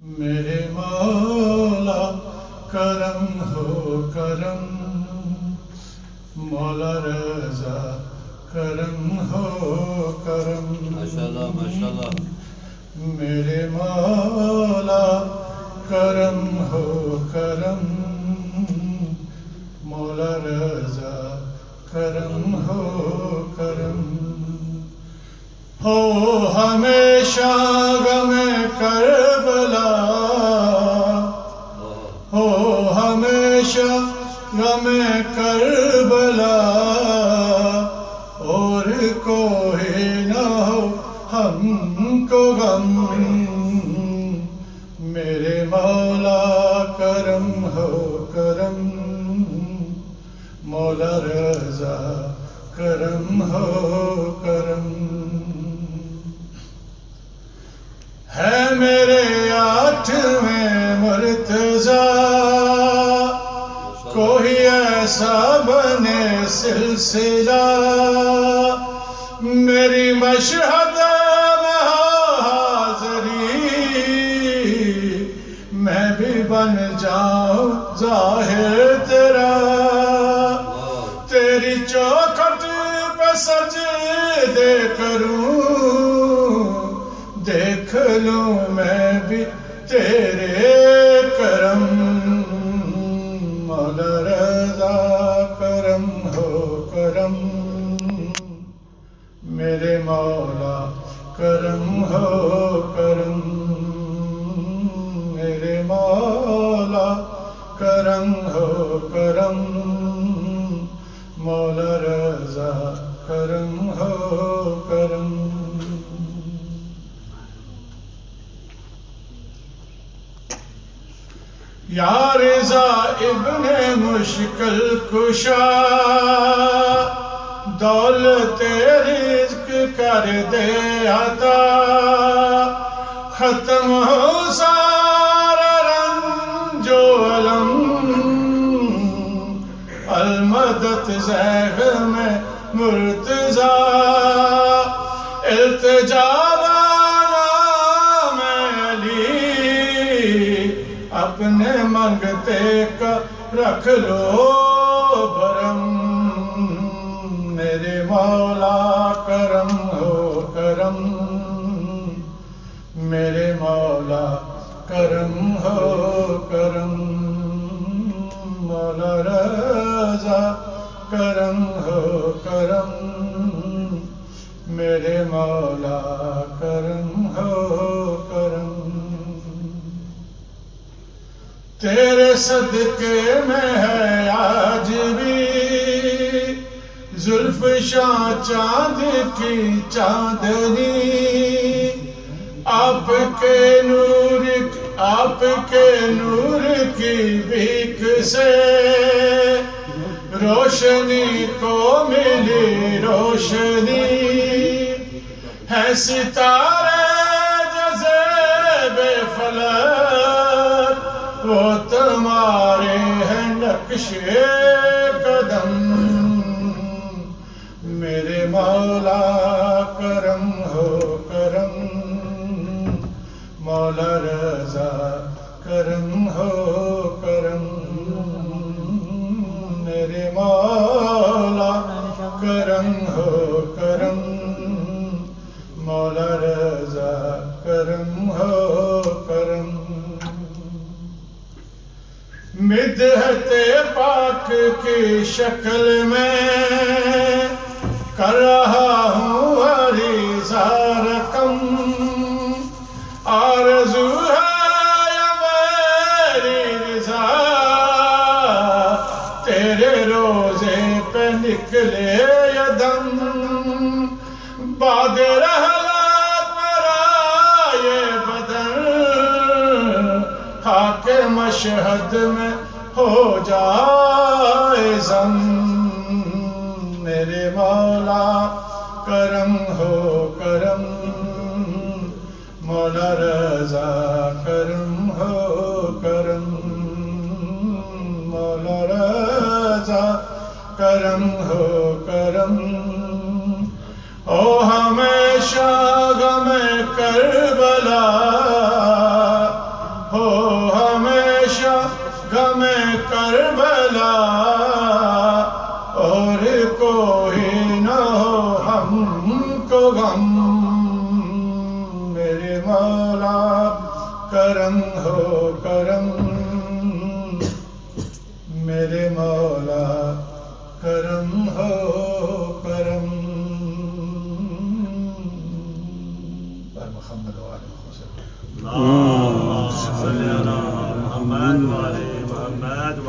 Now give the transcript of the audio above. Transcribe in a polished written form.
میرے مولا کرم ہو کرم، مولا رضا کرم ہو کرم، ماشاءاللہ ماشاءاللہ، میرے مولا کرم ہو کرم، مولا رضا کرم ہو کرم، ہو ہمیشہ غم کربلا، ہو ہمیشہ غم کربلا، اور کوئی نہ ہو ہم کو غم، میرے مولا کرم ہو کرم، مولا رضا کرم ہو کرم، ہے میرے 8ویں مرتضی، کوئی ایسا بنے سلسلہ، میری مشہد میں حاضری، میں بھی بن جاؤں ظاہر تیرا، تیری چوکھٹ پہ سجدے کروں، دیکھ لوں میں بھی تیرے کرم، مولا رضا کرم ہو کرم، میرے مولا کرم ہو کرم، میرے مولا کرم ہو کرم، مولا رضا کرم ہو کرم، یا رضا ابن مشکل کشا، دولت رزق کر دے عطا، ختم ہو سارا رنج و علم، المدد زیغ میں مرتضی، التجا اپنے منگتے کا رکھ لو بھرم، میرے مولا کرم ہو کرم، میرے مولا کرم ہو کرم، مولا رضا کرم ہو کرم، میرے مولا کرم ہو کرم، تیرے صدقے میں ہے آج بھی زلف شاہ چاند کی چاندنی، آپ کے نور کی بھیک سے روشنی کو ملی روشنی، ہے ستارے جیسے بے فلک، وہ تمہارے ہیں نقش قدم، میرے مولا کرم ہو کرم، مولا رضا کرم ہو کرم، میرے مولا کرم ہو کرم، مولا رضا کرم ہو کرم، مدحت پاک کی شکل میں کر رہا ہوں عریضہ رقم، آرزو ہے میری رضا، تیرے روزے پہ نکلے یہ دم، بعد رحلت میرا یہ بدن، خاک مشہد میں ہو جائے ضم، میرے مولا کرم ہو کرم، مولا رضا کرم ہو کرم، مولا رضا کرم ہو کرم، او ہمیشہ غم کربلا، کرم ہو کرم میرے مولا کرم ہو کرم پر محمد وآلہ وسلم اللهم صل على محمد وعلى محمد